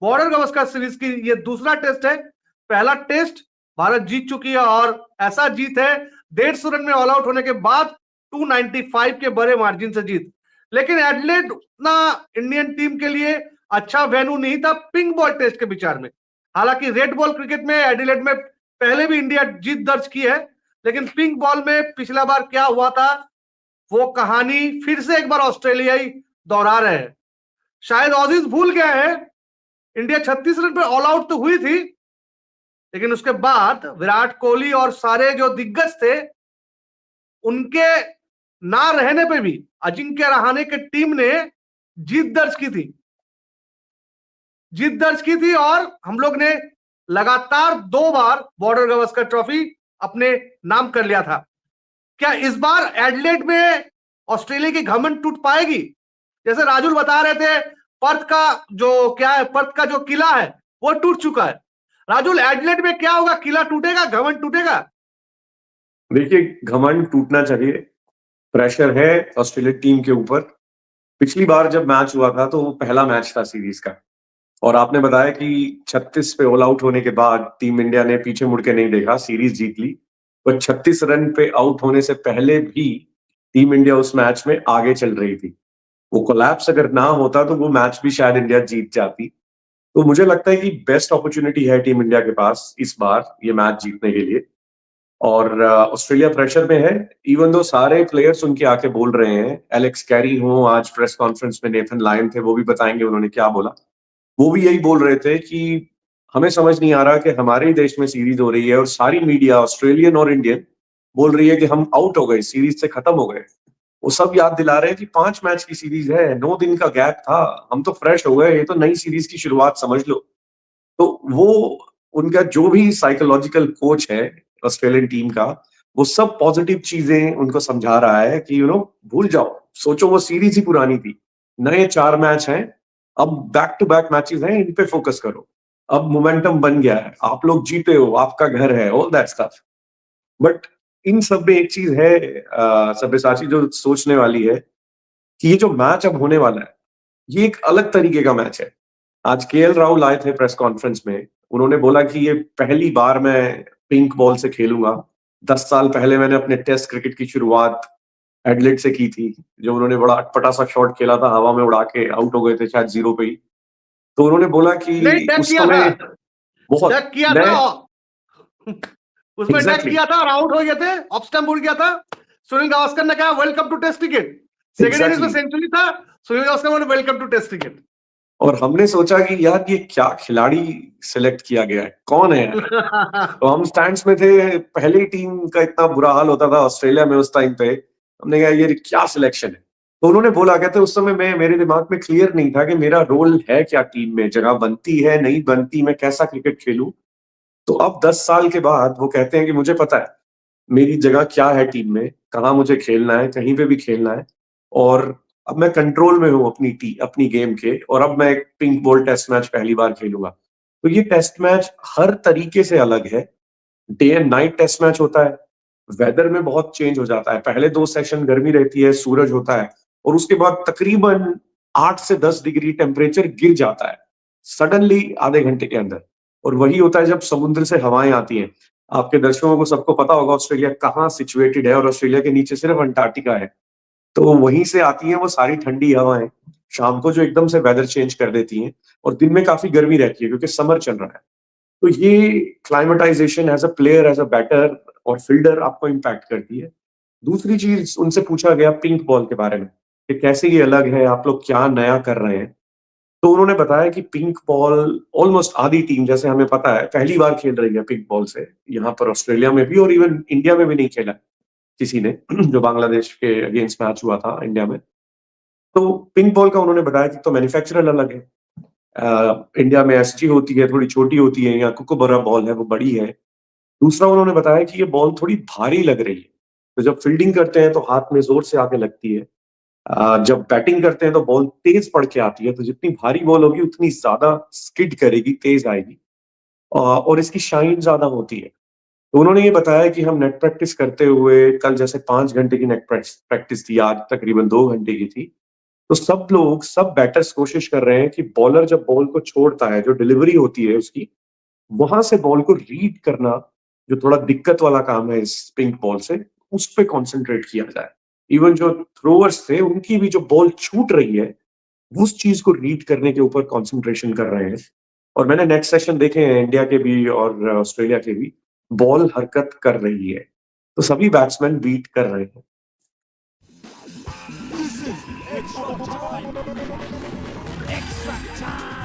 Border Gavaskar series की ये दूसरा टेस्ट है। पहला टेस्ट भारत जीत चुकी है और ऐसा जीत है 150 रन में ऑल आउट होने के बाद 295 के बड़े मार्जिन से जीत। लेकिन एडिलेड उतना इंडियन टीम के लिए अच्छा वेन्यू नहीं था पिंक बॉल टेस्ट के विचार में। हालांकि रेड बॉल क्रिकेट में एडिलेड में पहले भी इंडिया जीत दर्ज की है, लेकिन पिंक बॉल में पिछला बार क्या हुआ था वो कहानी फिर से एक बार ऑस्ट्रेलियाई दोहरा रहे हैं। शायद ऑजीज भूल गया है, इंडिया 36 रन पर ऑल आउट तो हुई थी, लेकिन उसके बाद विराट कोहली और सारे जो दिग्गज थे उनके ना रहने पे भी अजिंक्य रहाणे की टीम ने जीत दर्ज की थी और हम लोग ने लगातार 2 बार बॉर्डर गावस्कर ट्रॉफी अपने नाम कर लिया था। क्या इस बार एडिलेड में ऑस्ट्रेलिया की घमंड टूट पाएगी? जैसे राजुल बता रहे थे, पर्थ का जो किला है वो टूट चुका है। राजुल, एडिलेड में क्या होगा? किला टूटेगा, घमंड टूटेगा? देखिए, घमंड टूटना चाहिए, प्रेशर है ऑस्ट्रेलिया टीम के ऊपर। पिछली बार जब मैच हुआ था तो वो पहला मैच था सीरीज का, और आपने बताया कि 36 पे ऑल आउट होने के बाद टीम इंडिया ने पीछे मुड़ के नहीं देखा, सीरीज जीत ली। पर 36 रन पे आउट होने से पहले भी टीम इंडिया उस मैच में आगे चल रही थी। वो कोलैप्स अगर ना होता तो वो मैच भी शायद इंडिया जीत जाती। तो मुझे लगता है कि बेस्ट अपॉर्चुनिटी है टीम इंडिया के पास इस बार ये मैच जीतने के लिए। और ऑस्ट्रेलिया प्रेशर में है, इवन दो सारे प्लेयर्स उनके आके बोल रहे हैं। एलेक्स कैरी हो, आज प्रेस कॉन्फ्रेंस में नेथन लायन थे, वो भी बताएंगे उन्होंने क्या बोला। वो भी यही बोल रहे थे कि हमें समझ नहीं आ रहा कि हमारे ही देश में सीरीज हो रही है और सारी मीडिया ऑस्ट्रेलियन और इंडियन बोल रही है कि हम आउट हो गए, सीरीज से खत्म हो गए। वो सब याद दिला रहे हैं कि 5 मैच की सीरीज है, 9 दिन का गैप था, हम तो फ्रेश हो गए, ये तो नई सीरीज की शुरुआत समझ लो। तो वो उनका जो भी साइकोलॉजिकल कोच है ऑस्ट्रेलियन टीम का, वो सब पॉजिटिव चीजें उनको समझा रहा है कि भूल जाओ, सोचो वो सीरीज ही पुरानी थी, नए 4 मैच हैं, अब बैक टू बैक मैचेस हैं, इन पे फोकस करो, अब मोमेंटम बन गया है, आप लोग जीते हो, आपका घर है, all that stuff. But in सब में एक चीज है सब्यसाची जो सोचने वाली है, कि ये जो मैच अब होने वाला है ये एक अलग तरीके का मैच है। आज केएल राहुल आए थे प्रेस कॉन्फ्रेंस में, उन्होंने बोला कि ये पहली बार मैं पिंक बॉल से खेलूंगा। 10 साल पहले मैंने अपने टेस्ट क्रिकेट की शुरुआत एडलेड से की थी, जो उन्होंने बड़ा अटपटा सा शॉट खेला था, हवा में उड़ा के आउट हो गए थे शायद 0 पे ही। तो उन्होंने बोला नहीं, कि डक उस किया था, समय बहुत डक किया मैं था उसमें डक एग्जैक्टली किया था और आउट हो गए थे, ऑफ स्टंप उड़ गया था। सुनील गावस्कर ने कहा welcome to test cricket. Second innings में एग्जैक्टली सेंचुरी था, सुनील गावस्कर बोले वेलकम टू टेस्ट क्रिकेट। और हमने सोचा कि यार ये क्या खिलाड़ी सिलेक्ट किया गया है, कौन है यार। तो हम स्टैंड्स में थे, पहली टीम का इतना बुरा हाल होता था ऑस्ट्रेलिया में उस टाइम पे, हमने कहा ये क्या सिलेक्शन है। तो उन्होंने बोला, कहते उस समय मेरे दिमाग में क्लियर नहीं था कि मेरा रोल है क्या टीम में, जगह बनती है नहीं बनती, मैं कैसा क्रिकेट खेलूं। तो अब 10 साल के बाद वो कहते हैं कि मुझे पता है मेरी जगह क्या है टीम में, कहाँ मुझे खेलना है, कहीं पे भी खेलना है। और अब मैं कंट्रोल में हूँ अपनी गेम के, और अब मैं एक पिंक बॉल टेस्ट मैच पहली बार खेलूंगा। तो ये टेस्ट मैच हर तरीके से अलग है। Day and night test match होता है, वेदर में बहुत चेंज हो जाता है। पहले 2 सेशन गर्मी रहती है, सूरज होता है, और उसके बाद तकरीबन 8 से 10 डिग्री टेम्परेचर गिर जाता है सडनली आधे घंटे के अंदर। और वही होता है जब समुद्र से हवाएं आती हैं। आपके दर्शकों को सबको पता होगा ऑस्ट्रेलिया कहाँ सिचुएटेड है, और ऑस्ट्रेलिया के नीचे सिर्फ अंटार्कटिका है। तो वहीं से आती हैं वो सारी ठंडी हवाएं शाम को, जो एकदम से वेदर चेंज कर देती हैं, और दिन में काफी गर्मी रहती है क्योंकि समर चल रहा है। तो ये acclimatization as a player, as a batter और फील्डर आपको इम्पैक्ट करती है। दूसरी चीज उनसे पूछा गया पिंक बॉल के बारे में कि कैसे ये अलग है, आप लोग क्या नया कर रहे हैं। तो उन्होंने बताया कि पिंक बॉल ऑलमोस्ट आधी टीम, जैसे हमें पता है, पहली बार खेल रही है पिंक बॉल से यहाँ पर ऑस्ट्रेलिया में भी, और इवन इंडिया में भी नहीं खेला किसी ने जो बांग्लादेश के अगेंस्ट मैच हुआ था इंडिया में। तो पिंक बॉल का उन्होंने बताया कि तो मैन्युफैक्चरर अलग है। इंडिया में एसजी होती है, थोड़ी छोटी होती है, यहाँ कुकुबरा बॉल है वो बड़ी है। दूसरा उन्होंने बताया कि ये बॉल थोड़ी भारी लग रही है, तो जब फील्डिंग करते हैं तो हाथ में जोर से आके लगती है। जब बैटिंग करते हैं तो बॉल तेज पड़ के आती है, तो जितनी भारी बॉल होगी उतनी ज्यादा स्किड करेगी, तेज आएगी, और इसकी शाइन ज्यादा होती है। तो उन्होंने ये बताया कि हम नेट प्रैक्टिस करते हुए, कल जैसे 5 घंटे की नेट प्रैक्टिस थी, आज तकरीबन 2 घंटे की थी। तो सब बैटर्स कोशिश कर रहे हैं कि बॉलर जब बॉल को छोड़ता है, जो डिलीवरी होती है उसकी, वहां से बॉल को रीड करना, जो थोड़ा दिक्कत वाला काम है इस पिंक बॉल से, उस पे कॉन्सेंट्रेट किया जाए। इवन जो थ्रोअर्स थे, उनकी भी जो बॉल छूट रही है, उस चीज को रीड करने के ऊपर कॉन्सेंट्रेशन कर रहे हैं। और मैंने नेक्स्ट सेशन देखे हैं इंडिया के भी और ऑस्ट्रेलिया के भी, बॉल हरकत कर रही है, तो सभी बैट्समैन बीट कर रहे हैं। Extra time. Extra time.